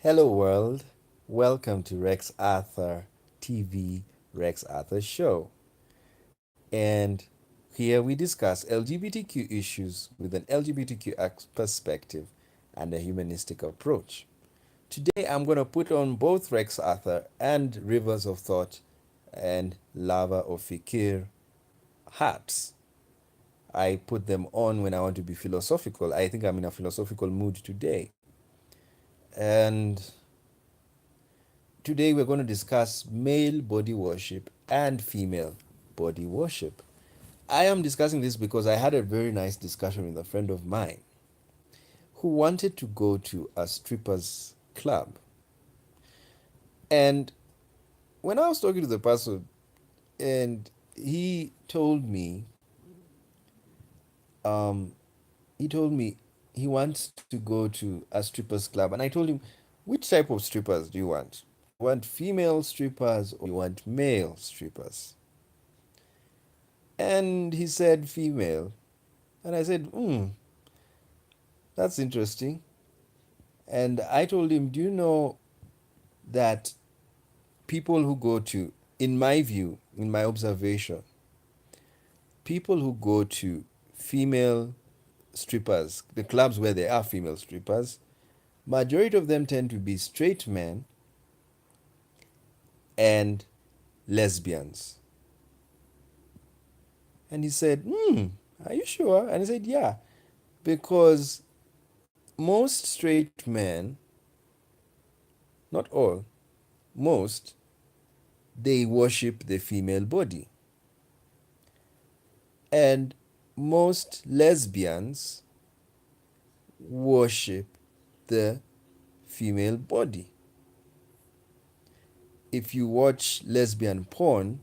Hello, world. Welcome to Rex Arthur TV, Rex Arthur Show. And here we discuss LGBTQ issues with an LGBTQ perspective and a humanistic approach. Today, I'm going to put on both Rex Arthur and Rivers of Thought and Lava of Fikir hats. I put them on when I want to be philosophical. I think I'm in a philosophical mood today. And today we're going to discuss male body worship and female body worship. I am discussing this because I had a very nice discussion with a friend of mine who wanted to go to a strippers club. And when I was talking to the person, and he told me, um, he told me he wants to go to a strippers club, and I told him, which type of strippers do you want? You want female strippers or you want male strippers? And he said female. And I said, that's interesting. And I told him, do you know that people who go to, in my view, in my observation, people who go to female strippers, the clubs where there are female strippers, majority of them tend to be straight men and lesbians. And he said, are you sure? And I said, yeah, because most straight men, not all, most, they worship the female body. And most lesbians worship the female body. If you watch lesbian porn,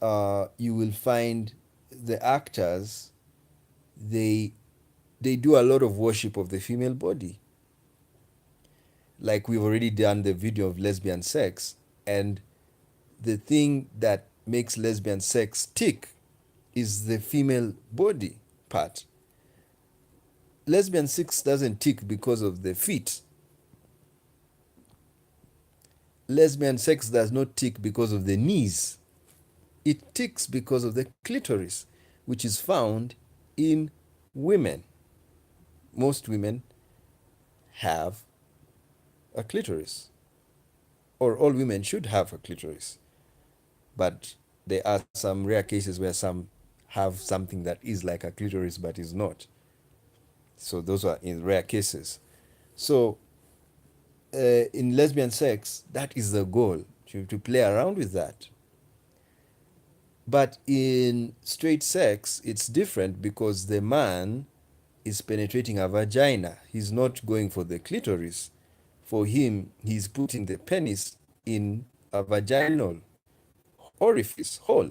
you will find the actors, they do a lot of worship of the female body. Like we've already done the video of lesbian sex, and the thing that makes lesbian sex tick is the female body part. Lesbian sex doesn't tick because of the feet. Lesbian sex does not tick because of the knees. It ticks because of the clitoris, which is found in women. Most women have a clitoris, or all women should have a clitoris. But there are some rare cases where some have something that is like a clitoris but is not. So those are in rare cases. So in lesbian sex, that is the goal, to play around with that. But in straight sex, it's different because the man is penetrating a vagina. He's not going for the clitoris. For him, he's putting the penis in a vaginal orifice, hole.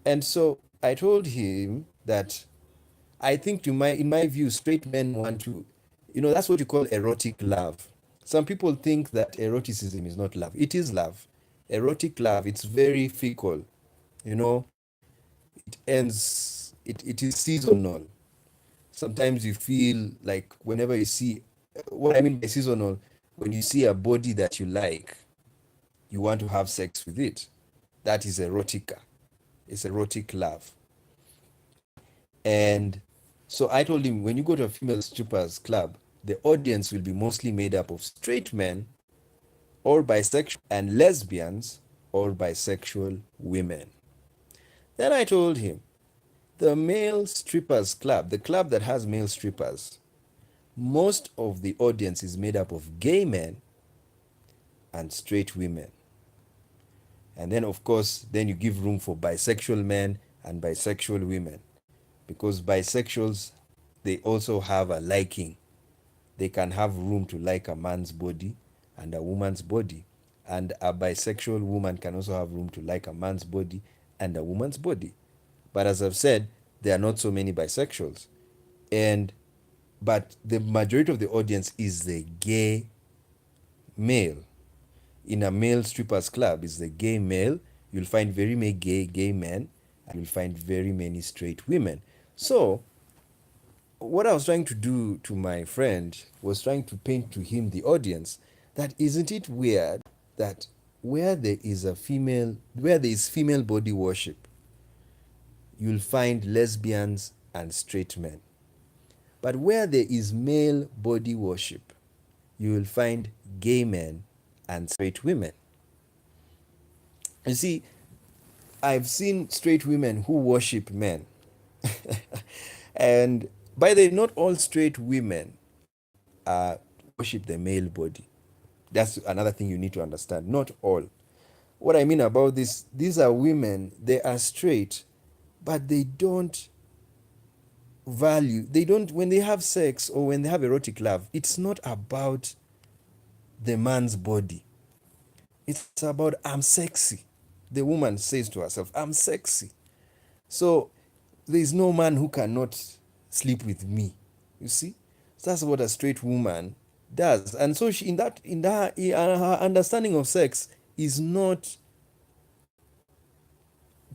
And so I told him that I think in my view, straight men want to, that's what you call erotic love. Some people think that eroticism is not love. It is love. Erotic love, it's very fickle. You know, it is seasonal. Sometimes you feel like whenever you see, what I mean by seasonal, when you see a body that you like, you want to have sex with it. That is erotica. It's erotic love. And so I told him, when you go to a female strippers club, the audience will be mostly made up of straight men or bisexual and lesbians or bisexual women. Then I told him, the male strippers club, the club that has male strippers, most of the audience is made up of gay men and straight women. And then, of course, then you give room for bisexual men and bisexual women, because bisexuals, they also have a liking. They can have room to like a man's body and a woman's body. And a bisexual woman can also have room to like a man's body and a woman's body. But as I've said, there are not so many bisexuals. But the majority of the audience is the gay male. In a male strippers club is the gay male. You'll find very many gay men, and you'll find very many straight women. So what I was trying to do to my friend was trying to paint to him, the audience, that isn't it weird that where there is female body worship, you'll find lesbians and straight men. But where there is male body worship, you will find gay men and straight women. You see, I've seen straight women who worship men. And by the way, not all straight women worship the male body. That's another thing you need to understand. Not all. What I mean about this, these are women, they are straight, but they don't, when they have sex or when they have erotic love, it's not about the man's body. It's about, I'm sexy. The woman says to herself, I'm sexy. So there is no man who cannot sleep with me. You see? So that's what a straight woman does. And so she, her understanding of sex is not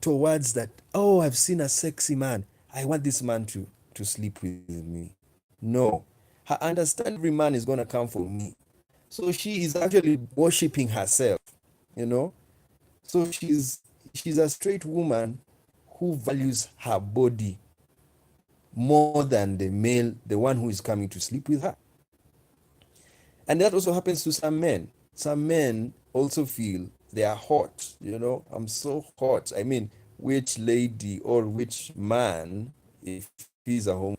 towards that, oh, I've seen a sexy man, I want this man to sleep with me. No. Her understanding, every man is going to come for me. So she is actually worshiping herself, you know. So she's a straight woman who values her body more than the male, the one who is coming to sleep with her. And that also happens to some men. Some men also feel they are hot, you know. I'm so hot. I mean, which lady or which man, if he's a home,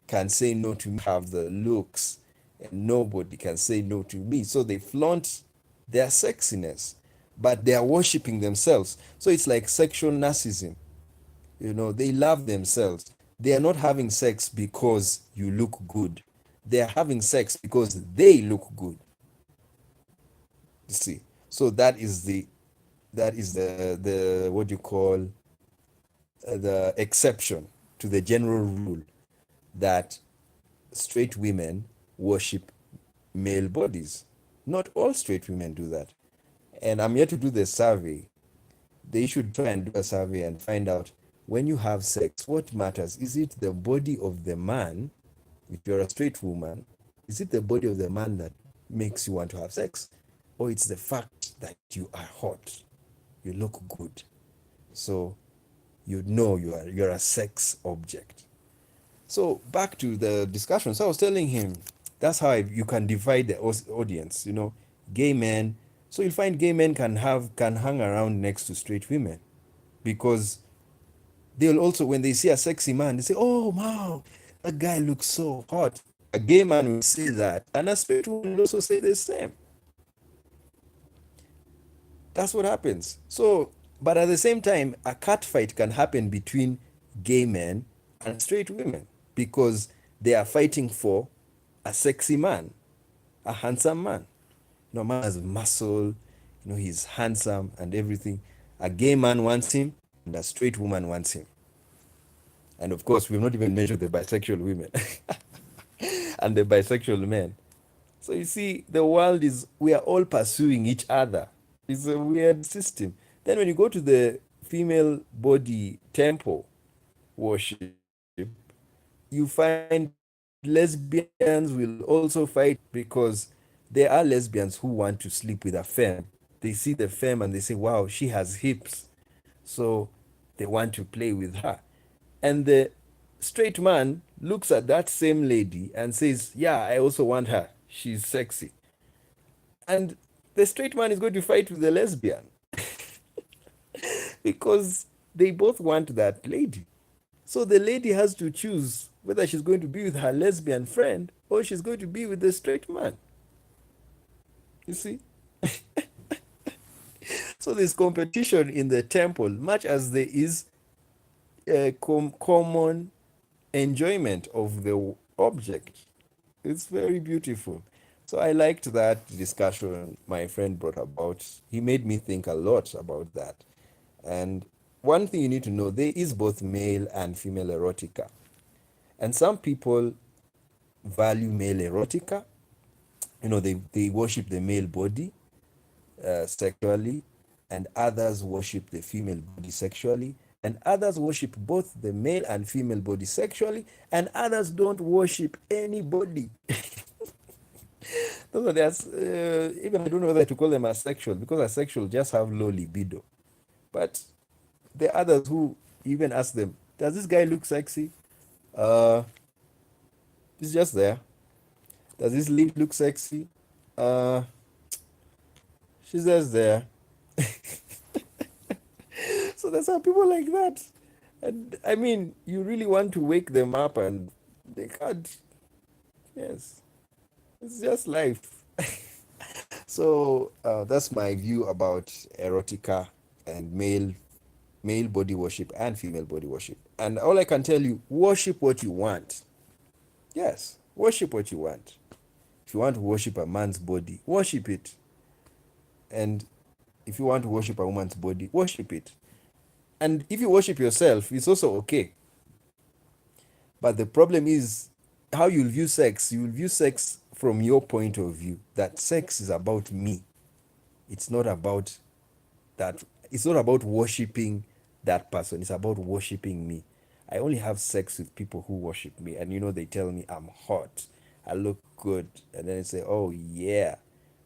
can say no to me, have the looks, and nobody can say no to me. So they flaunt their sexiness, but they are worshiping themselves. So it's like sexual narcissism. You know, they love themselves. They are not having sex because you look good. They are having sex because they look good. You see, so that is the what you call the exception to the general rule that straight women worship male bodies. Not all straight women do that. And I'm here to do the survey. They should try and do a survey and find out, when you have sex, what matters? Is it the body of the man? If you're a straight woman, is it the body of the man that makes you want to have sex? Or it's the fact that you are hot, you look good, so you know you're a sex object. So back to the discussion. So I was telling him that's how you can divide the audience. You know, gay men. So you'll find gay men can hang around next to straight women, because they'll also, when they see a sexy man, they say, "Oh wow, that guy looks so hot." A gay man will say that, and a straight woman will also say the same. That's what happens. So, but at the same time, a cat fight can happen between gay men and straight women, because they are fighting for a sexy man, a handsome man. You know, man has muscle, you know, he's handsome and everything. A gay man wants him, and a straight woman wants him. And of course, we've not even mentioned the bisexual women and the bisexual men. So you see, the world is, we are all pursuing each other. It's a weird system. Then when you go to the female body temple worship, you find lesbians will also fight, because there are lesbians who want to sleep with a femme. They see the femme and they say, wow, she has hips. So they want to play with her. And the straight man looks at that same lady and says, yeah, I also want her. She's sexy. And the straight man is going to fight with the lesbian because they both want that lady. So the lady has to choose whether she's going to be with her lesbian friend or she's going to be with the straight man. You see? So there's competition in the temple, much as there is a common enjoyment of the object. It's very beautiful. So I liked that discussion my friend brought about. He made me think a lot about that. And one thing you need to know, there is both male and female erotica. And some people value male erotica. You know, they worship the male body sexually, and others worship the female body sexually. and others worship both the male and female body sexually, and others don't worship anybody. Those are even I don't know whether to call them asexual, because asexual just have low libido. But the others who even ask them, does this guy look sexy? Uh, he's just there. Does this leaf look sexy? Uh, she's just there. So there's some people like that. And I mean, you really want to wake them up and they can't. Yes, it's just life. So that's my view about erotica and male body worship and female body worship. And all I can tell you, worship what you want. Yes, worship what you want. If you want to worship a man's body, worship it. And if you want to worship a woman's body, worship it. And if you worship yourself, it's also okay. But the problem is how you'll view sex. You'll view sex from your point of view, that sex is about me. It's not about that. It's not about worshiping that person. It's about worshiping me. I only have sex with people who worship me. And they tell me I'm hot, I look good. And then they say, oh, yeah.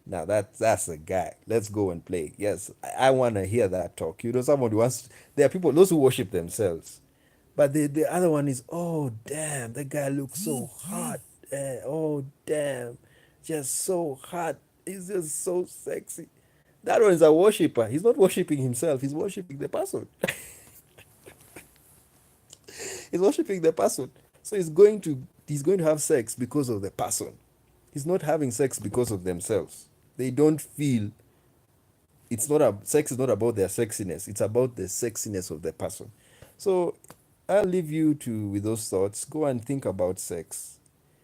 Now that's a guy. Let's go and play. Yes, I want to hear that talk. Somebody wants. There are people, those who worship themselves. But the other one is, oh, damn, that guy looks so hot. Oh, damn, just so hot. He's just so sexy. That one is a worshiper. He's not worshiping himself. He's worshiping the person. He's worshiping the person. So he's going to have sex because of the person. He's not having sex because of themselves. They don't feel sex is not about their sexiness. It's about the sexiness of the person. So I'll leave you with those thoughts. Go and think about sex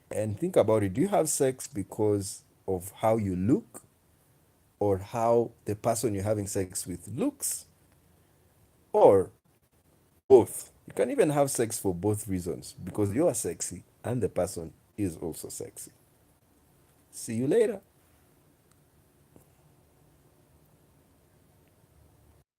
and think about it. Do you have sex because of how you look, or how the person you're having sex with looks, or both? You can even have sex for both reasons, because you are sexy and the person is also sexy. See you later.